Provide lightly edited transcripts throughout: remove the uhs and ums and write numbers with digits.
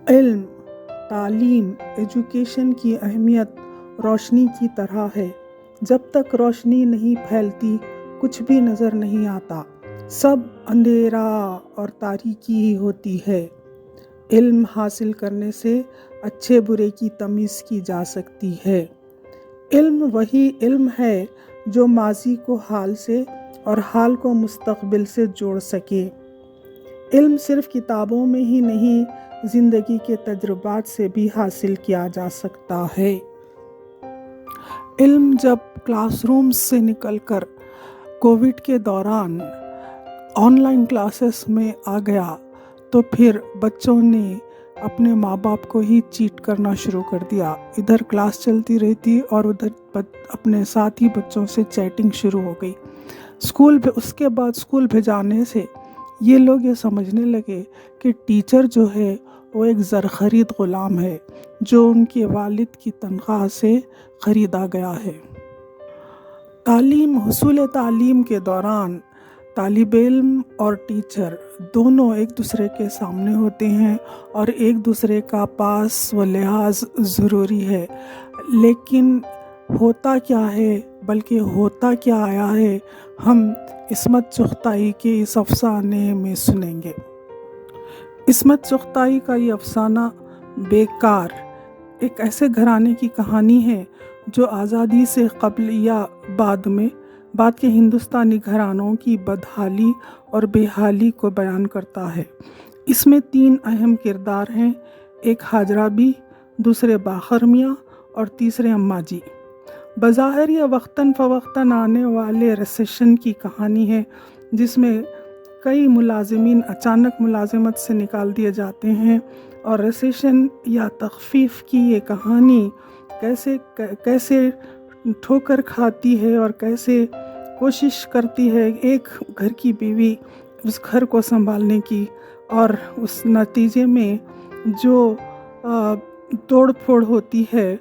علم، تعلیم، ایجوکیشن کی اہمیت روشنی کی طرح ہے۔ جب تک روشنی نہیں پھیلتی کچھ بھی نظر نہیں آتا، سب اندھیرا اور تاریکی ہی ہوتی ہے۔ علم حاصل کرنے سے اچھے برے کی تمیز کی جا سکتی ہے۔ علم وہی علم ہے جو ماضی کو حال سے اور حال کو مستقبل سے جوڑ سکے۔ علم صرف کتابوں میں ہی نہیں، زندگی کے تجربات سے بھی حاصل کیا جا سکتا ہے۔ علم جب کلاس رومز سے نکل کر کووڈ کے دوران آن لائن کلاسز میں آ گیا تو پھر بچوں نے اپنے ماں باپ کو ہی چیٹ کرنا شروع کر دیا۔ ادھر کلاس چلتی رہتی اور ادھر اپنے ساتھی بچوں سے چیٹنگ شروع ہو گئی۔ اس کے بعد اسکول بھیجانے سے یہ لوگ یہ سمجھنے لگے کہ ٹیچر جو ہے وہ ایک زرخرید غلام ہے جو ان کے والد کی تنخواہ سے خریدا گیا ہے۔ حصول تعلیم کے دوران طالب علم اور ٹیچر دونوں ایک دوسرے کے سامنے ہوتے ہیں اور ایک دوسرے کا پاس و لحاظ ضروری ہے، لیکن ہوتا کیا ہے بلکہ ہوتا کیا آیا ہے ہم عصمت چغتائی کے اس افسانے میں سنیں گے۔ عصمت چغتائی کا یہ افسانہ بیکار ایک ایسے گھرانے کی کہانی ہے جو آزادی سے قبل یا بعد کے ہندوستانی گھرانوں کی بدحالی اور بے حالی کو بیان کرتا ہے۔ اس میں 3 اہم کردار ہیں، ایک حاجرہ بی، دوسرے باقر میاں اور تیسرے اماں جی۔ بظاہر یہ وقتاً فوقتاً آنے والے ریسیشن کی کہانی ہے جس میں کئی ملازمین اچانک ملازمت سے نکال دیے جاتے ہیں، اور ریسیشن یا تخفیف کی یہ کہانی کیسے ٹھوکر کھاتی ہے اور کیسے کوشش کرتی ہے ایک گھر کی بیوی اس گھر کو سنبھالنے کی، اور اس نتیجے میں جو توڑ پھوڑ ہوتی ہے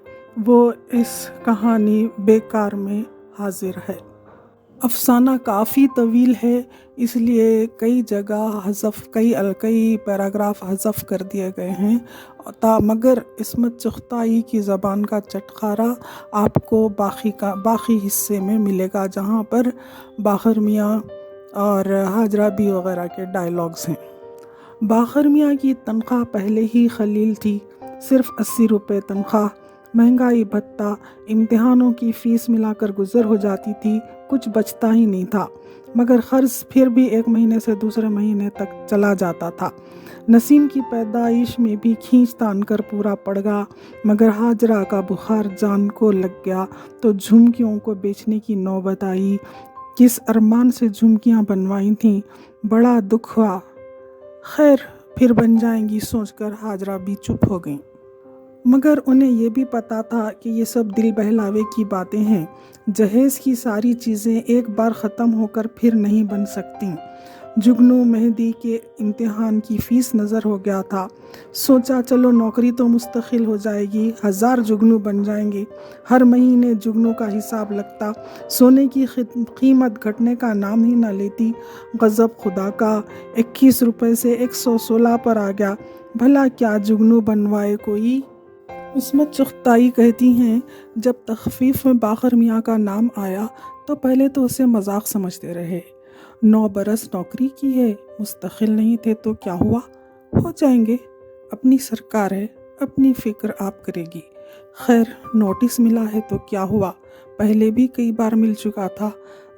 وہ اس کہانی بیکار میں حاضر ہے۔ افسانہ کافی طویل ہے، اس لیے کئی جگہ کئی پیراگراف حذف کر دیے گئے ہیں، مگر عصمت چغتائی کی زبان کا چٹخارا آپ کو باقی حصے میں ملے گا جہاں پر باقر میاں اور حاجرہ بی وغیرہ کے ڈائیلاگز ہیں۔ باقر میاں کی تنخواہ پہلے ہی قلیل تھی، صرف 80 روپے تنخواہ، مہنگائی بھتہ، امتحانوں کی فیس ملا کر گزر ہو جاتی تھی، کچھ بچتا ہی نہیں تھا، مگر قرض پھر بھی ایک مہینے سے دوسرے مہینے تک چلا جاتا تھا۔ نسیم کی پیدائش میں بھی کھینچ تان کر پورا پڑ گا، مگر حاجرہ کا بخار جان کو لگ گیا تو جھمکیوں کو بیچنے کی نوبت آئی۔ کس ارمان سے جھمکیاں بنوائی تھیں، بڑا دکھ ہوا، خیر پھر بن جائیں گی سوچ کر حاجرہ بھی چپ ہو گئیں۔ مگر انہیں یہ بھی پتا تھا کہ یہ سب دل بہلاوے کی باتیں ہیں، جہیز کی ساری چیزیں ایک بار ختم ہو کر پھر نہیں بن سکتی۔ جگنو مہندی کے امتحان کی فیس نظر ہو گیا تھا، سوچا چلو نوکری تو مستقل ہو جائے گی، 1000 جگنو بن جائیں گے، ہر مہینے جگنو کا حساب لگتا، سونے کی قیمت گھٹنے کا نام ہی نہ لیتی۔ غضب خدا کا، 21 روپے سے 116 پر آ گیا، بھلا کیا جگنو بنوائے کوئی؟ عصمت چغتائی کہتی ہیں جب تخفیف میں باقر میاں کا نام آیا تو پہلے تو اسے مذاق سمجھتے رہے۔ 9 برس نوکری کی ہے، مستقل نہیں تھے تو کیا ہوا، ہو جائیں گے، اپنی سرکار ہے، اپنی فکر آپ کرے گی، خیر نوٹس ملا ہے تو کیا ہوا، پہلے بھی کئی بار مل چکا تھا،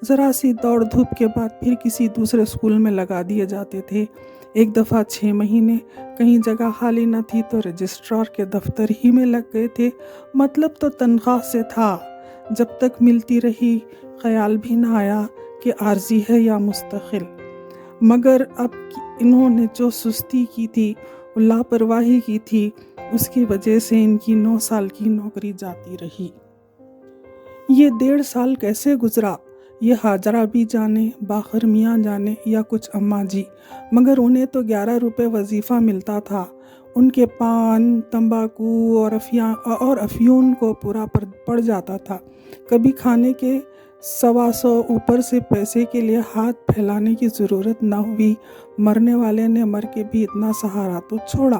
ذرا سی دوڑ دھوپ کے بعد پھر کسی دوسرے اسکول میں لگا دیے جاتے تھے، ایک دفعہ 6 مہینے کہیں جگہ خالی نہ تھی تو رجسٹرار کے دفتر ہی میں لگ گئے تھے، مطلب تو تنخواہ سے تھا، جب تک ملتی رہی خیال بھی نہ آیا کہ عارضی ہے یا مستقل، مگر اب انہوں نے جو سستی کی تھی، لاپرواہی کی تھی، اس کی وجہ سے ان کی 9 سال کی نوکری جاتی رہی۔ یہ 1.5 سال کیسے گزرا یہ حاجرہ بھی جانے، باقر میاں جانے یا کچھ اماں جی، مگر انہیں تو 11 روپے وظیفہ ملتا تھا، ان کے پان، تمباکو اور افیون کو پورا پڑ جاتا تھا، کبھی کھانے کے 125 اوپر سے پیسے کے لیے ہاتھ پھیلانے کی ضرورت نہ ہوئی، مرنے والے نے مر کے بھی اتنا سہارا تو چھوڑا۔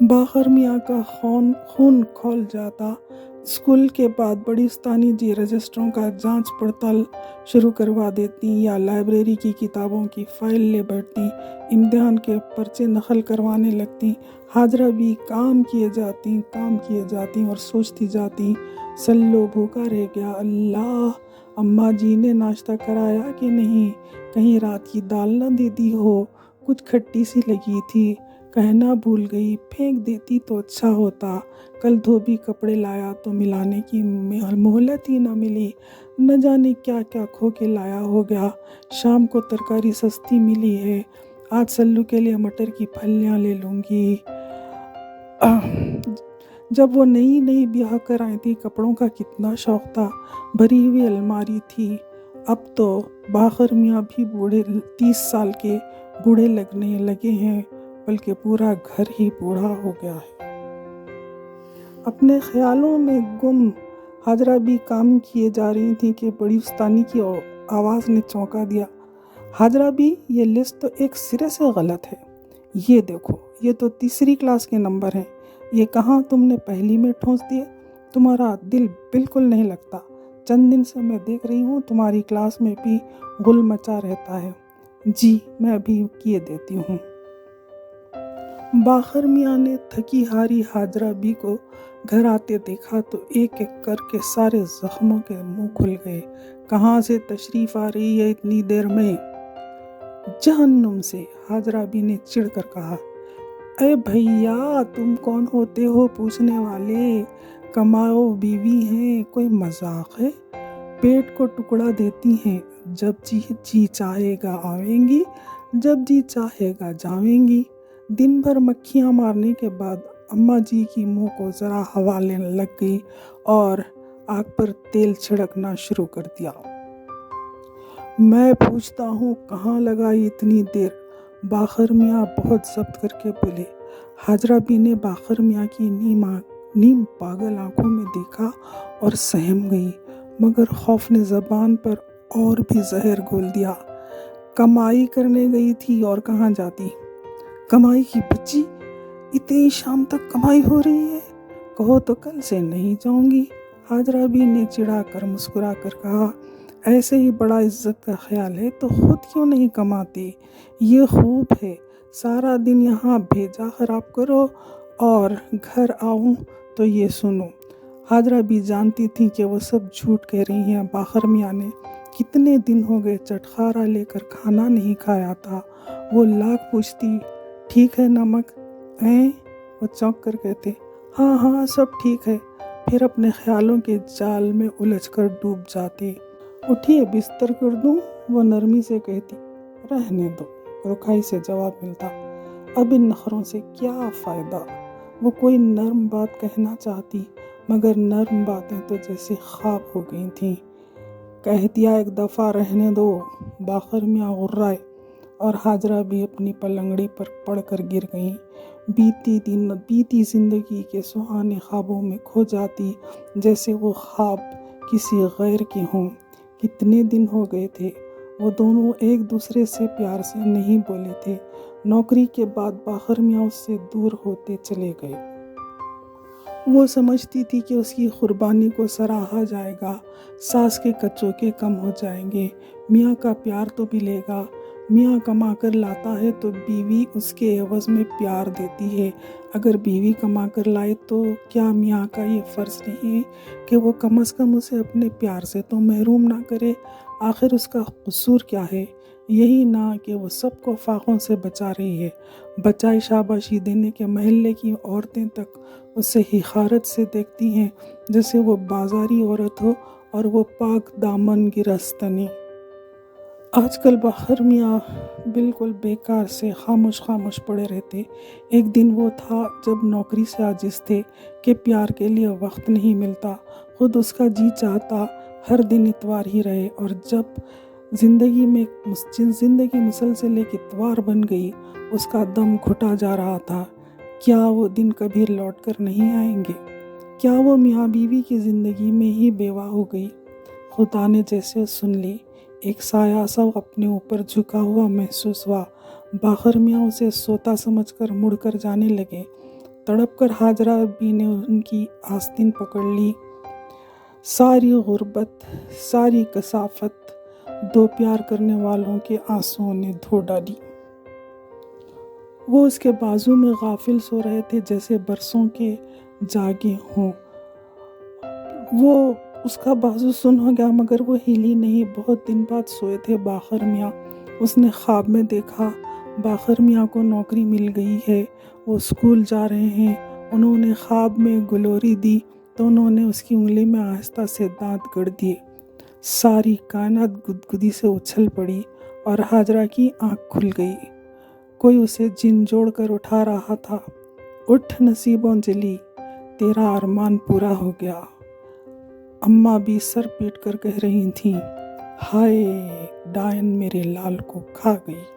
باخر میاں کا خون کھول جاتا۔ اسکول کے بعد بڑی استانی جی رجسٹروں کا جانچ پڑتال شروع کروا دیتی یا لائبریری کی کتابوں کی فائل لے بیٹھتی، امتحان کے پرچے نقل کروانے لگتی۔ حاجرہ بھی کام کیے جاتی اور سوچتی جاتی، سلو بھوکا رہ گیا، اللہ اماں جی نے ناشتہ کرایا کہ نہیں، کہیں رات کی دال نہ دے دی ہو، کچھ کھٹی سی لگی تھی، کہنا بھول گئی، پھینک دیتی تو اچھا ہوتا، کل دھوبی کپڑے لایا تو ملانے کی مہلت ہی نہ ملی، نہ جانے کیا کیا کھو کے لایا ہو گیا، شام کو ترکاری سستی ملی ہے، آج سلو کے لیے مٹر کی پھلیاں لے لوں گی۔ جب وہ نئی بیاہ کر آئی تھی کپڑوں کا کتنا شوق تھا، بھری ہوئی الماری تھی۔ اب تو باخر میاں بھی 30 سال کے بوڑھے لگنے لگے ہیں، بلکہ پورا گھر ہی بوڑھا ہو گیا ہے۔ اپنے خیالوں میں گم حاجرہ بھی کام کیے جا رہی تھی کہ بڑی استانی کی آواز نے چونکا دیا، حاجرہ بھی یہ لسٹ تو ایک سرے سے غلط ہے، یہ دیکھو یہ تو تیسری کلاس کے نمبر ہیں، یہ کہاں تم نے پہلی میں ٹھونس دیے، تمہارا دل بالکل نہیں لگتا، چند دن سے میں دیکھ رہی ہوں تمہاری کلاس میں بھی غل مچا رہتا ہے۔ جی میں ابھی کیے دیتی ہوں۔ باخر میاں نے تھکی ہاری حاجرہ بی کو گھر آتے دیکھا تو ایک ایک کر کے سارے زخموں کے منہ کھل گئے۔ کہاں سے تشریف آ رہی ہے اتنی دیر میں؟ جہنم سے، حاجرہ بی نے چڑھ کر کہا۔ اے بھیا تم کون ہوتے ہو پوچھنے والے، کماؤ بیوی ہیں، کوئی مذاق ہے؟ پیٹ کو ٹکڑا دیتی ہیں، جب جی چاہے گا آویں گی، جب جی چاہے گا جاویں گی۔ دن بھر مکھیاں مارنے کے بعد اماں جی کی منہ کو ذرا ہوا لینے لگ گئی اور آگ پر تیل چھڑکنا شروع کر دیا۔ میں پوچھتا ہوں کہاں لگائی اتنی دیر؟ باخر میاں بہت ضبط کر کے بولے۔ حاجرہ بی نے باخر میاں کی نیم پاگل آنکھوں میں دیکھا اور سہم گئی، مگر خوف نے زبان پر اور بھی زہر گھول دیا۔ کمائی کرنے گئی تھی اور کہاں جاتی؟ کمائی کی بچی، اتنی شام تک کمائی ہو رہی ہے، کہو تو کل سے نہیں جاؤں گی۔ حاجرہ بی نے چڑھا کر مسکرا کر کہا، ایسے ہی بڑا عزت کا خیال ہے تو خود کیوں نہیں کماتے؟ یہ خوب ہے، سارا دن یہاں بھیجا خراب کرو اور گھر آؤں تو یہ سنو۔ حاجرہ بی جانتی تھی کہ وہ سب جھوٹ کہہ رہی ہیں۔ باخر میاں نے کتنے دن ہو گئے چٹخارا لے کر کھانا نہیں کھایا تھا۔ وہ لاکھ پوچھتی، ٹھیک ہے نمک؟ وہ چونک کر کہتے، ہاں سب ٹھیک ہے، پھر اپنے خیالوں کے جال میں الجھ کر ڈوب جاتے۔ اٹھیے بستر کر دوں؟ وہ نرمی سے کہتی۔ رہنے دو، رکھائی سے جواب ملتا۔ اب ان نخروں سے کیا فائدہ؟ وہ کوئی نرم بات کہنا چاہتی، مگر نرم باتیں تو جیسے خواب ہو گئی تھیں۔ کہہ دیا ایک دفعہ رہنے دو۔ باخر میاں غرائے اور حاجرہ بھی اپنی پلنگڑی پر پڑ کر گر گئیں۔ بیتی زندگی کے سہانے خوابوں میں کھو جاتی، جیسے وہ خواب کسی غیر کے ہوں۔ کتنے دن ہو گئے تھے وہ دونوں ایک دوسرے سے پیار سے نہیں بولے تھے۔ نوکری کے بعد باخر میاں اس سے دور ہوتے چلے گئے۔ وہ سمجھتی تھی کہ اس کی قربانی کو سراہا جائے گا، ساس کے کچوکے کم ہو جائیں گے، میاں کا پیار تو ملے گا۔ میاں کما کر لاتا ہے تو بیوی اس کے عوض میں پیار دیتی ہے۔ اگر بیوی کما کر لائے تو کیا میاں کا یہ فرض نہیں کہ وہ کم از کم اسے اپنے پیار سے تو محروم نہ کرے؟ آخر اس کا قصور کیا ہے؟ یہی نہ کہ وہ سب کو فاقوں سے بچا رہی ہے، بچائے شاباشی دینے کے محلے کی عورتیں تک اسے حقارت سے دیکھتی ہیں، جیسے وہ بازاری عورت ہو اور وہ پاک دامن گرہستنی۔ آج کل باخر میاں بالکل بیکار سے خاموش پڑے رہتے۔ ایک دن وہ تھا جب نوکری سے عاجز تھے کہ پیار کے لیے وقت نہیں ملتا، خود اس کا جی چاہتا ہر دن اتوار ہی رہے، اور جب زندگی مسلسل ایک اتوار بن گئی، اس کا دم گھٹا جا رہا تھا۔ کیا وہ دن کبھی لوٹ کر نہیں آئیں گے؟ کیا وہ میاں بیوی کی زندگی میں ہی بیوہ ہو گئی؟ خدا نے جیسے سن لی۔ ایک سایہ سا اپنے اوپر جھکا ہوا محسوس ہوا۔ باخر میاں اسے سوتا سمجھ کر مڑ کر جانے لگے۔ تڑپ کر ہاجرہ بی نے ان کی آستین پکڑ لی۔ ساری غربت، ساری کثافت دو پیار کرنے والوں کے آنسوؤں نے دھو ڈالی۔ وہ اس کے بازو میں غافل سو رہے تھے جیسے برسوں کے جاگے ہوں۔ وہ اس کا بازو سن ہو گیا مگر وہ ہلی نہیں۔ بہت دن بعد سوئے تھے باقر میاں۔ اس نے خواب میں دیکھا باقر میاں کو نوکری مل گئی ہے، وہ اسکول جا رہے ہیں۔ انہوں نے خواب میں گلوری دی تو انہوں نے اس کی انگلی میں آہستہ سے دانت گڑ دیے۔ ساری کائنات گدگدی سے اچھل پڑی اور ہاجرہ کی آنکھ کھل گئی۔ کوئی اسے جن جوڑ کر اٹھا رہا تھا۔ اٹھ نصیبوں جلی، تیرا ارمان پورا ہو گیا۔ اماں بھی سر پیٹ کر کہہ رہی تھیں، ہائے ڈائن میرے لال کو کھا گئی۔